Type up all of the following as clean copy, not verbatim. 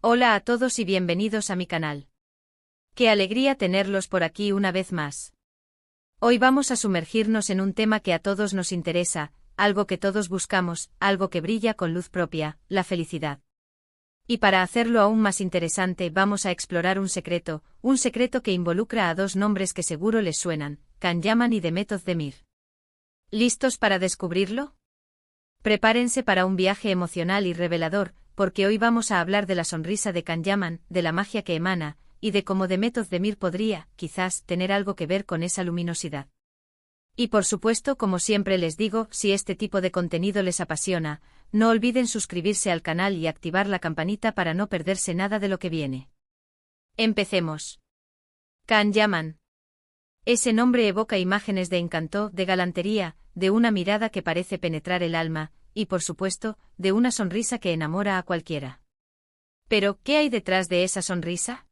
Hola a todos y bienvenidos a mi canal. Qué alegría tenerlos por aquí una vez más. Hoy vamos a sumergirnos en un tema que a todos nos interesa, algo que todos buscamos, algo que brilla con luz propia, la felicidad. Y para hacerlo aún más interesante vamos a explorar un secreto que involucra a dos nombres que seguro les suenan, Can Yaman y Demet Özdemir. ¿Listos para descubrirlo? Prepárense para un viaje emocional y revelador, porque hoy vamos a hablar de la sonrisa de Can Yaman, de la magia que emana, y de cómo Demet Özdemir podría, quizás, tener algo que ver con esa luminosidad. Y por supuesto, como siempre les digo, si este tipo de contenido les apasiona, no olviden suscribirse al canal y activar la campanita para no perderse nada de lo que viene. Empecemos. Can Yaman. Ese nombre evoca imágenes de encanto, de galantería, de una mirada que parece penetrar el alma, y por supuesto, de una sonrisa que enamora a cualquiera. Pero, ¿qué hay detrás de esa sonrisa?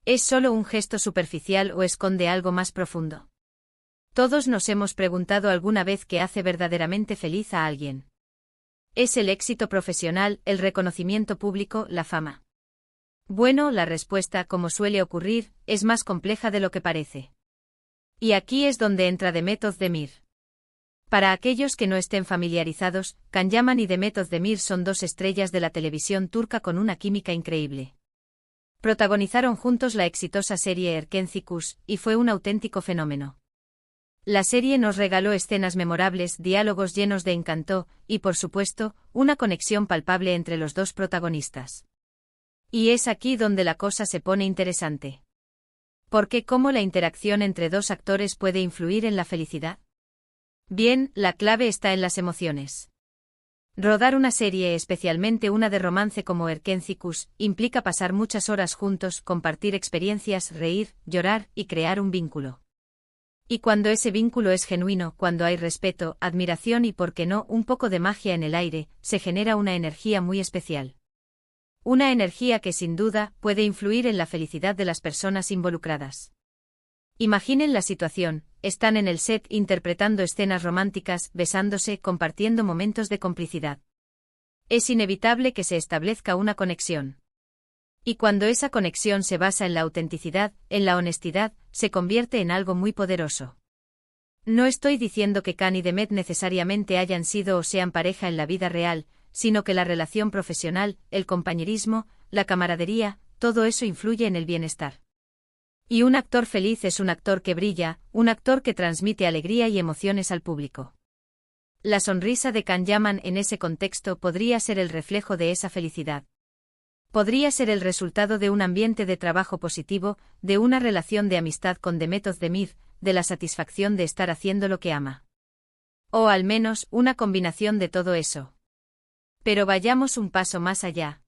¿Es solo un gesto superficial o esconde algo más profundo? Todos nos hemos preguntado alguna vez qué hace verdaderamente feliz a alguien. ¿Es el éxito profesional, el reconocimiento público, la fama? Bueno, la respuesta, como suele ocurrir, es más compleja de lo que parece. Y aquí es donde entra Demet Özdemir. Para aquellos que no estén familiarizados, Can Yaman y Demet Özdemir son dos estrellas de la televisión turca con una química increíble. Protagonizaron juntos la exitosa serie Erkenci y fue un auténtico fenómeno. La serie nos regaló escenas memorables, diálogos llenos de encanto, y por supuesto, una conexión palpable entre los dos protagonistas. Y es aquí donde la cosa se pone interesante. Porque ¿cómo la interacción entre dos actores puede influir en la felicidad? Bien, la clave está en las emociones. Rodar una serie, especialmente una de romance como Erkenci, implica pasar muchas horas juntos, compartir experiencias, reír, llorar y crear un vínculo. Y cuando ese vínculo es genuino, cuando hay respeto, admiración y, por qué no, un poco de magia en el aire, se genera una energía muy especial. Una energía que sin duda puede influir en la felicidad de las personas involucradas. Imaginen la situación, están en el set interpretando escenas románticas, besándose, compartiendo momentos de complicidad. Es inevitable que se establezca una conexión. Y cuando esa conexión se basa en la autenticidad, en la honestidad, se convierte en algo muy poderoso. No estoy diciendo que Can y Demet necesariamente hayan sido o sean pareja en la vida real, sino que la relación profesional, el compañerismo, la camaradería, todo eso influye en el bienestar. Y un actor feliz es un actor que brilla, un actor que transmite alegría y emociones al público. La sonrisa de Can Yaman en ese contexto podría ser el reflejo de esa felicidad. Podría ser el resultado de un ambiente de trabajo positivo, de una relación de amistad con Demet Özdemir, de la satisfacción de estar haciendo lo que ama. O al menos, una combinación de todo eso. Pero vayamos un paso más allá.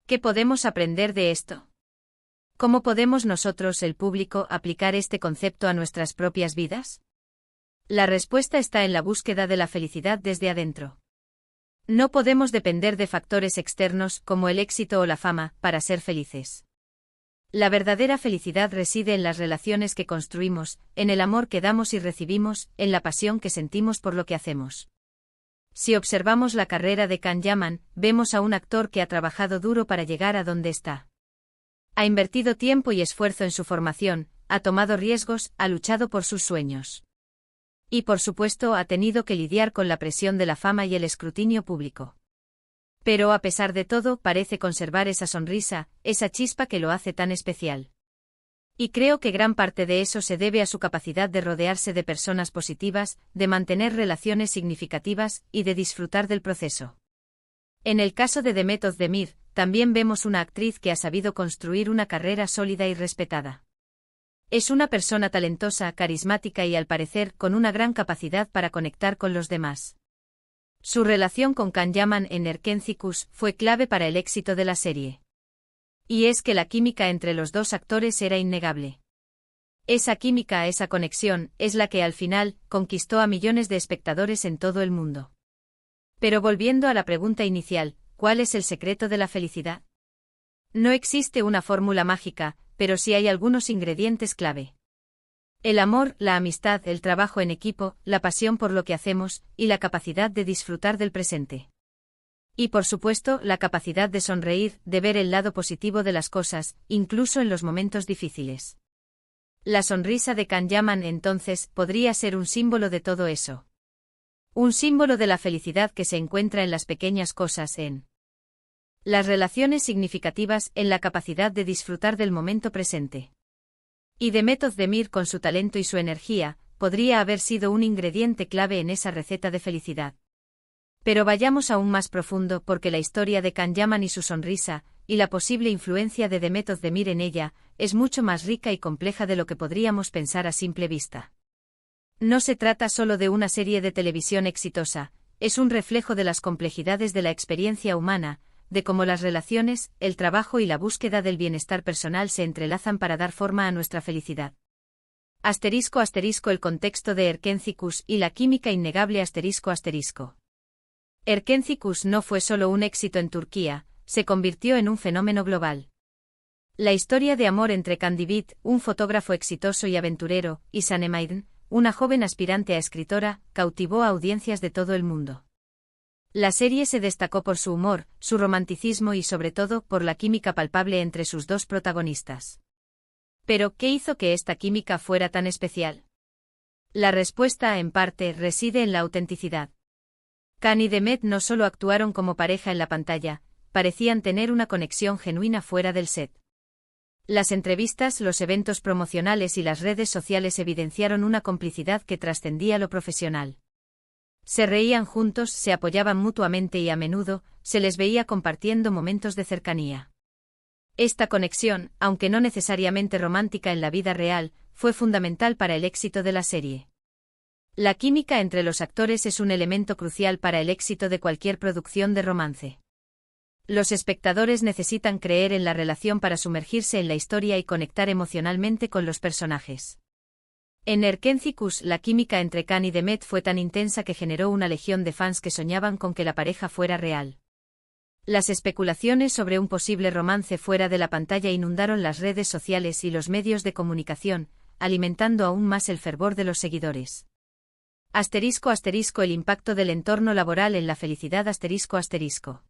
¿Qué podemos aprender de esto? ¿Cómo podemos nosotros, el público, aplicar este concepto a nuestras propias vidas? La respuesta está en la búsqueda de la felicidad desde adentro. No podemos depender de factores externos, como el éxito o la fama, para ser felices. La verdadera felicidad reside en las relaciones que construimos, en el amor que damos y recibimos, en la pasión que sentimos por lo que hacemos. Si observamos la carrera de Can Yaman, vemos a un actor que ha trabajado duro para llegar a donde está. Ha invertido tiempo y esfuerzo en su formación, ha tomado riesgos, ha luchado por sus sueños. Y por supuesto ha tenido que lidiar con la presión de la fama y el escrutinio público. Pero a pesar de todo parece conservar esa sonrisa, esa chispa que lo hace tan especial. Y creo que gran parte de eso se debe a su capacidad de rodearse de personas positivas, de mantener relaciones significativas y de disfrutar del proceso. En el caso de Demet Özdemir, también vemos una actriz que ha sabido construir una carrera sólida y respetada. Es una persona talentosa, carismática y al parecer con una gran capacidad para conectar con los demás. Su relación con Can Yaman en Erkenci fue clave para el éxito de la serie. Y es que la química entre los dos actores era innegable. Esa química, esa conexión, es la que al final conquistó a millones de espectadores en todo el mundo. Pero volviendo a la pregunta inicial, ¿cuál es el secreto de la felicidad? No existe una fórmula mágica, pero sí hay algunos ingredientes clave. El amor, la amistad, el trabajo en equipo, la pasión por lo que hacemos, y la capacidad de disfrutar del presente. Y por supuesto, la capacidad de sonreír, de ver el lado positivo de las cosas, incluso en los momentos difíciles. La sonrisa de Can Yaman entonces podría ser un símbolo de todo eso. Un símbolo de la felicidad que se encuentra en las pequeñas cosas, en las relaciones significativas, en la capacidad de disfrutar del momento presente. Y Demet Özdemir, con su talento y su energía, podría haber sido un ingrediente clave en esa receta de felicidad. Pero vayamos aún más profundo, porque la historia de Can Yaman y su sonrisa, y la posible influencia de Demet Özdemir en ella, es mucho más rica y compleja de lo que podríamos pensar a simple vista. No se trata solo de una serie de televisión exitosa, es un reflejo de las complejidades de la experiencia humana, de cómo las relaciones, el trabajo y la búsqueda del bienestar personal se entrelazan para dar forma a nuestra felicidad. *** El contexto de Erkenci y la química innegable ***. Erkenci no fue solo un éxito en Turquía, se convirtió en un fenómeno global. La historia de amor entre Candibit, un fotógrafo exitoso y aventurero, y Sanem, una joven aspirante a escritora, cautivó a audiencias de todo el mundo. La serie se destacó por su humor, su romanticismo y sobre todo por la química palpable entre sus dos protagonistas. Pero, ¿qué hizo que esta química fuera tan especial? La respuesta, en parte, reside en la autenticidad. Can y Demet no solo actuaron como pareja en la pantalla, parecían tener una conexión genuina fuera del set. Las entrevistas, los eventos promocionales y las redes sociales evidenciaron una complicidad que trascendía lo profesional. Se reían juntos, se apoyaban mutuamente y a menudo, se les veía compartiendo momentos de cercanía. Esta conexión, aunque no necesariamente romántica en la vida real, fue fundamental para el éxito de la serie. La química entre los actores es un elemento crucial para el éxito de cualquier producción de romance. Los espectadores necesitan creer en la relación para sumergirse en la historia y conectar emocionalmente con los personajes. En Erkenci, la química entre Can y Demet fue tan intensa que generó una legión de fans que soñaban con que la pareja fuera real. Las especulaciones sobre un posible romance fuera de la pantalla inundaron las redes sociales y los medios de comunicación, alimentando aún más el fervor de los seguidores. El impacto del entorno laboral en la felicidad ***.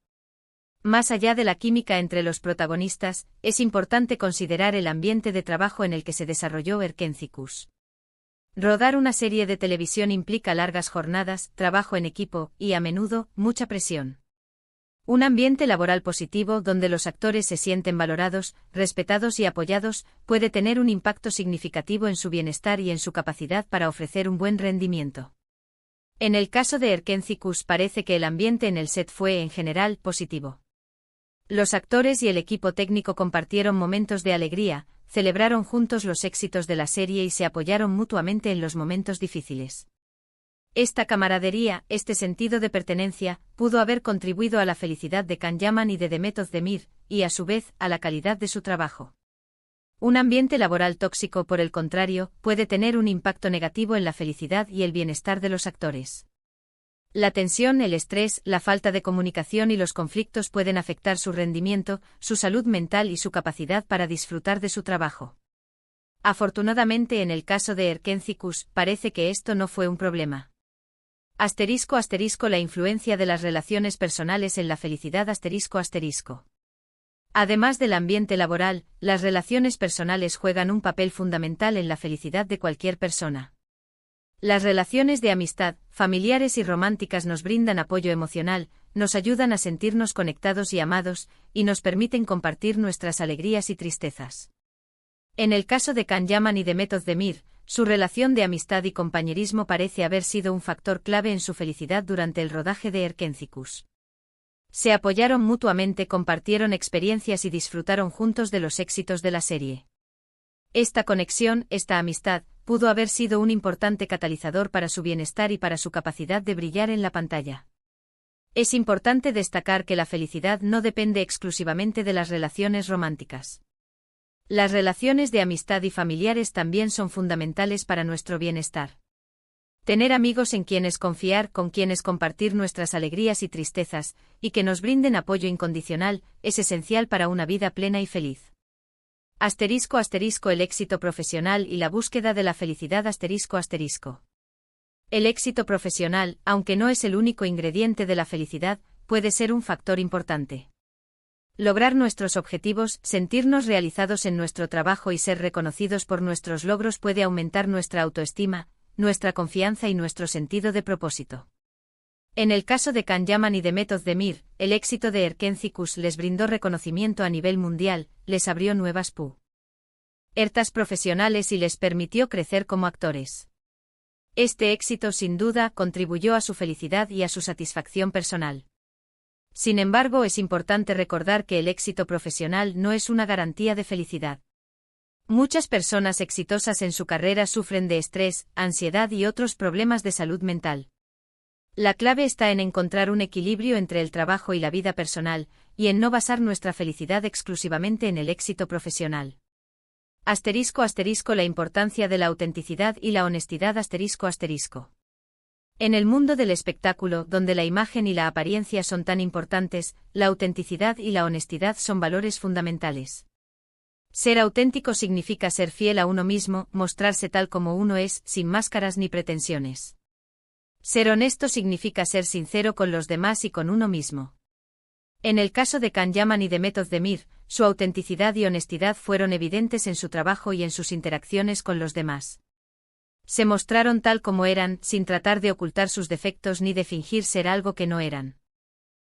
Más allá de la química entre los protagonistas, es importante considerar el ambiente de trabajo en el que se desarrolló Erkenci. Rodar una serie de televisión implica largas jornadas, trabajo en equipo y, a menudo, mucha presión. Un ambiente laboral positivo donde los actores se sienten valorados, respetados y apoyados, puede tener un impacto significativo en su bienestar y en su capacidad para ofrecer un buen rendimiento. En el caso de Erkenci, parece que el ambiente en el set fue, en general, positivo. Los actores y el equipo técnico compartieron momentos de alegría, celebraron juntos los éxitos de la serie y se apoyaron mutuamente en los momentos difíciles. Esta camaradería, este sentido de pertenencia, pudo haber contribuido a la felicidad de Can Yaman y de Demet Özdemir, y a su vez, a la calidad de su trabajo. Un ambiente laboral tóxico, por el contrario, puede tener un impacto negativo en la felicidad y el bienestar de los actores. La tensión, el estrés, la falta de comunicación y los conflictos pueden afectar su rendimiento, su salud mental y su capacidad para disfrutar de su trabajo. Afortunadamente, en el caso de Erkenci, parece que esto no fue un problema. La influencia de las relaciones personales en la felicidad ***. Además del ambiente laboral, las relaciones personales juegan un papel fundamental en la felicidad de cualquier persona. Las relaciones de amistad, familiares y románticas nos brindan apoyo emocional, nos ayudan a sentirnos conectados y amados, y nos permiten compartir nuestras alegrías y tristezas. En el caso de Can Yaman y Demet Özdemir, su relación de amistad y compañerismo parece haber sido un factor clave en su felicidad durante el rodaje de Erkenci. Se apoyaron mutuamente, compartieron experiencias y disfrutaron juntos de los éxitos de la serie. Esta conexión, esta amistad, pudo haber sido un importante catalizador para su bienestar y para su capacidad de brillar en la pantalla. Es importante destacar que la felicidad no depende exclusivamente de las relaciones románticas. Las relaciones de amistad y familiares también son fundamentales para nuestro bienestar. Tener amigos en quienes confiar, con quienes compartir nuestras alegrías y tristezas, y que nos brinden apoyo incondicional, es esencial para una vida plena y feliz. ***. El éxito profesional y la búsqueda de la felicidad ***. El éxito profesional, aunque no es el único ingrediente de la felicidad, puede ser un factor importante. Lograr nuestros objetivos, sentirnos realizados en nuestro trabajo y ser reconocidos por nuestros logros puede aumentar nuestra autoestima, nuestra confianza y nuestro sentido de propósito. En el caso de Can Yaman y de Method Demir, el éxito de Erkenci-Kush les brindó reconocimiento a nivel mundial, les abrió nuevas puertas profesionales y les permitió crecer como actores. Este éxito sin duda contribuyó a su felicidad y a su satisfacción personal. Sin embargo, es importante recordar que el éxito profesional no es una garantía de felicidad. Muchas personas exitosas en su carrera sufren de estrés, ansiedad y otros problemas de salud mental. La clave está en encontrar un equilibrio entre el trabajo y la vida personal, y en no basar nuestra felicidad exclusivamente en el éxito profesional. *** La importancia de la autenticidad y la honestidad ***. En el mundo del espectáculo, donde la imagen y la apariencia son tan importantes, la autenticidad y la honestidad son valores fundamentales. Ser auténtico significa ser fiel a uno mismo, mostrarse tal como uno es, sin máscaras ni pretensiones. Ser honesto significa ser sincero con los demás y con uno mismo. En el caso de Can Yaman y de Method Demir, su autenticidad y honestidad fueron evidentes en su trabajo y en sus interacciones con los demás. Se mostraron tal como eran, sin tratar de ocultar sus defectos ni de fingir ser algo que no eran.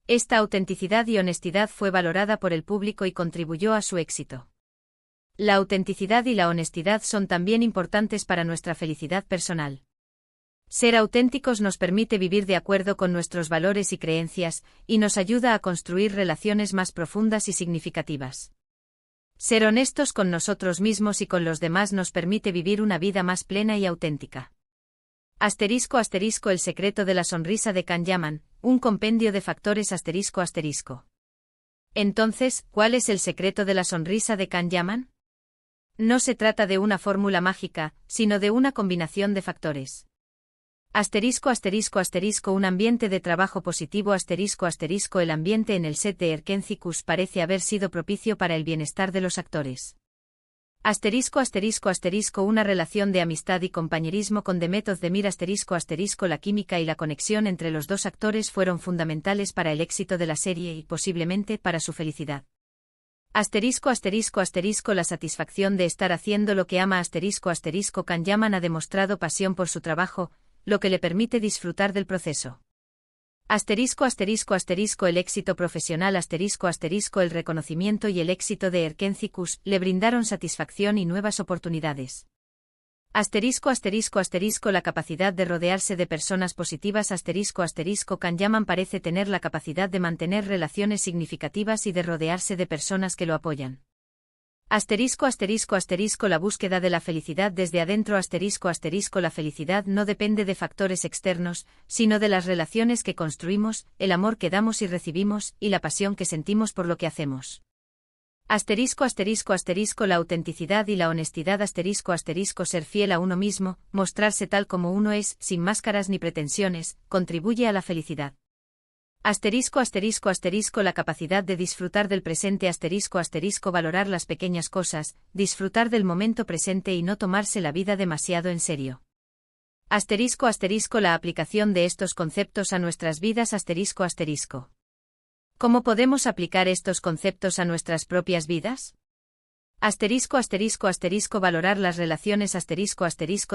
Esta autenticidad y honestidad fue valorada por el público y contribuyó a su éxito. La autenticidad y la honestidad son también importantes para nuestra felicidad personal. Ser auténticos nos permite vivir de acuerdo con nuestros valores y creencias, y nos ayuda a construir relaciones más profundas y significativas. Ser honestos con nosotros mismos y con los demás nos permite vivir una vida más plena y auténtica. *** El secreto de la sonrisa de Can Yaman, un compendio de factores ***. Entonces, ¿cuál es el secreto de la sonrisa de Can Yaman? No se trata de una fórmula mágica, sino de una combinación de factores. Un ambiente de trabajo positivo El ambiente en el set de Erkenci-Kush parece haber sido propicio para el bienestar de los actores. Una relación de amistad y compañerismo con The Method Demir La química y la conexión entre los dos actores fueron fundamentales para el éxito de la serie y posiblemente para su felicidad. La satisfacción de estar haciendo lo que ama Can Yaman ha demostrado pasión por su trabajo, lo que le permite disfrutar del proceso. El éxito profesional El reconocimiento y el éxito de Erkenci-Kush le brindaron satisfacción y nuevas oportunidades. La capacidad de rodearse de personas positivas Can Yaman parece tener la capacidad de mantener relaciones significativas y de rodearse de personas que lo apoyan. La búsqueda de la felicidad desde adentro La felicidad no depende de factores externos, sino de las relaciones que construimos, el amor que damos y recibimos, y la pasión que sentimos por lo que hacemos. La autenticidad y la honestidad Ser fiel a uno mismo, mostrarse tal como uno es, sin máscaras ni pretensiones, contribuye a la felicidad. La capacidad de disfrutar del presente Valorar las pequeñas cosas, disfrutar del momento presente y no tomarse la vida demasiado en serio. La aplicación de estos conceptos a nuestras vidas ¿Cómo podemos aplicar estos conceptos a nuestras propias vidas? Valorar las relaciones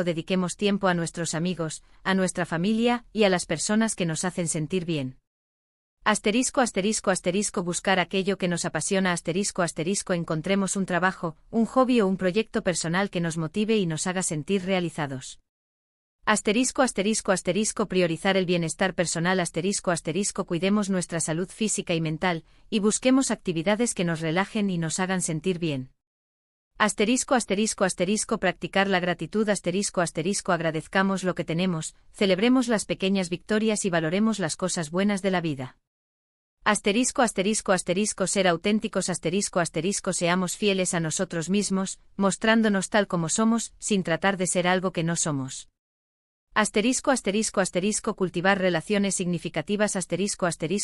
Dediquemos tiempo a nuestros amigos, a nuestra familia y a las personas que nos hacen sentir bien. Buscar aquello que nos apasiona Encontremos un trabajo, un hobby o un proyecto personal que nos motive y nos haga sentir realizados. Priorizar el bienestar personal Cuidemos nuestra salud física y mental, y busquemos actividades que nos relajen y nos hagan sentir bien. Practicar la gratitud Agradezcamos lo que tenemos, celebremos las pequeñas victorias y valoremos las cosas buenas de la vida. Ser auténticos Seamos fieles a nosotros mismos, mostrándonos tal como somos, sin tratar de ser algo que no somos. Cultivar relaciones significativas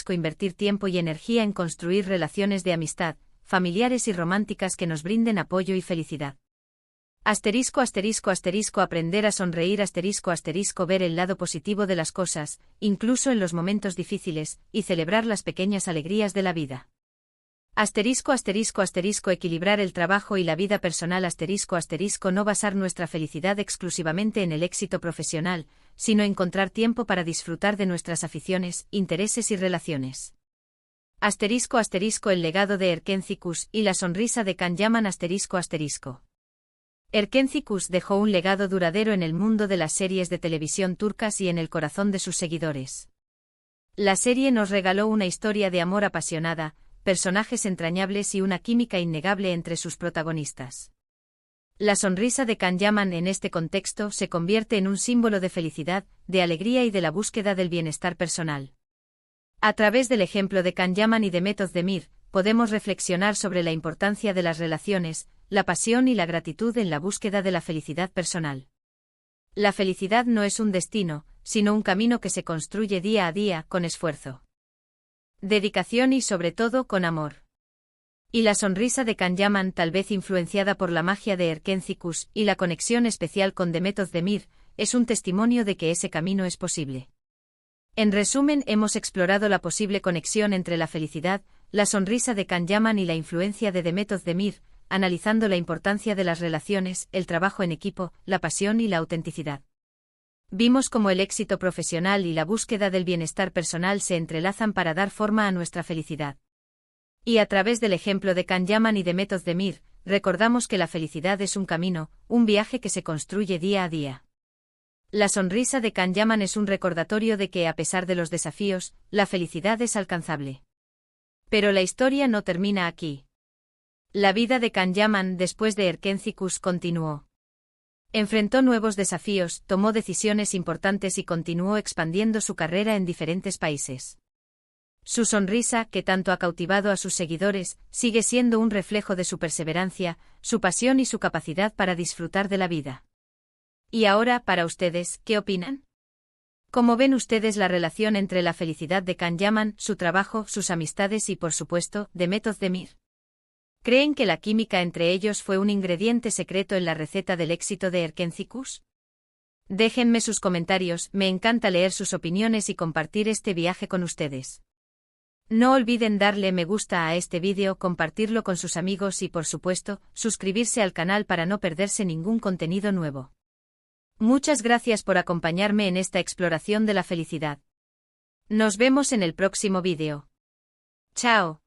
Invertir tiempo y energía en construir relaciones de amistad, familiares y románticas que nos brinden apoyo y felicidad. Asterisco asterisco asterisco aprender a sonreír asterisco asterisco ver el lado positivo de las cosas, incluso en los momentos difíciles, y celebrar las pequeñas alegrías de la vida. Asterisco asterisco asterisco equilibrar el trabajo y la vida personal asterisco asterisco no basar nuestra felicidad exclusivamente en el éxito profesional, sino encontrar tiempo para disfrutar de nuestras aficiones, intereses y relaciones. Asterisco asterisco el legado de Erkenci-Kuş y la sonrisa de Can Yaman asterisco asterisco. Erkenci-Kuş dejó un legado duradero en el mundo de las series de televisión turcas y en el corazón de sus seguidores. La serie nos regaló una historia de amor apasionada, personajes entrañables y una química innegable entre sus protagonistas. La sonrisa de Can Yaman en este contexto se convierte en un símbolo de felicidad, de alegría y de la búsqueda del bienestar personal. A través del ejemplo de Can Yaman y de Mehmet Özdemir, podemos reflexionar sobre la importancia de las relaciones, la pasión y la gratitud en la búsqueda de la felicidad personal. La felicidad no es un destino, sino un camino que se construye día a día, con esfuerzo, dedicación y sobre todo con amor. Y la sonrisa de Can Yaman, tal vez influenciada por la magia de Erkenci-Kuş y la conexión especial con Mehmet Özdemir, es un testimonio de que ese camino es posible. En resumen, hemos explorado la posible conexión entre la felicidad, la sonrisa de Can Yaman y la influencia de Mehmet Özdemir, analizando la importancia de las relaciones, el trabajo en equipo, la pasión y la autenticidad. Vimos cómo el éxito profesional y la búsqueda del bienestar personal se entrelazan para dar forma a nuestra felicidad. Y a través del ejemplo de Can Yaman y de Mehmet Özdemir, recordamos que la felicidad es un camino, un viaje que se construye día a día. La sonrisa de Can Yaman es un recordatorio de que, a pesar de los desafíos, la felicidad es alcanzable. Pero la historia no termina aquí. La vida de Can Yaman después de Erkenci-Kuş continuó. Enfrentó nuevos desafíos, tomó decisiones importantes y continuó expandiendo su carrera en diferentes países. Su sonrisa, que tanto ha cautivado a sus seguidores, sigue siendo un reflejo de su perseverancia, su pasión y su capacidad para disfrutar de la vida. Y ahora, para ustedes, ¿qué opinan? ¿Cómo ven ustedes la relación entre la felicidad de Can Yaman, su trabajo, sus amistades y, por supuesto, de Mehmet Özdemir? ¿Creen que la química entre ellos fue un ingrediente secreto en la receta del éxito de Erkenci-Kuş? Déjenme sus comentarios, me encanta leer sus opiniones y compartir este viaje con ustedes. No olviden darle me gusta a este vídeo, compartirlo con sus amigos y, por supuesto, suscribirse al canal para no perderse ningún contenido nuevo. Muchas gracias por acompañarme en esta exploración de la felicidad. Nos vemos en el próximo vídeo. Chao.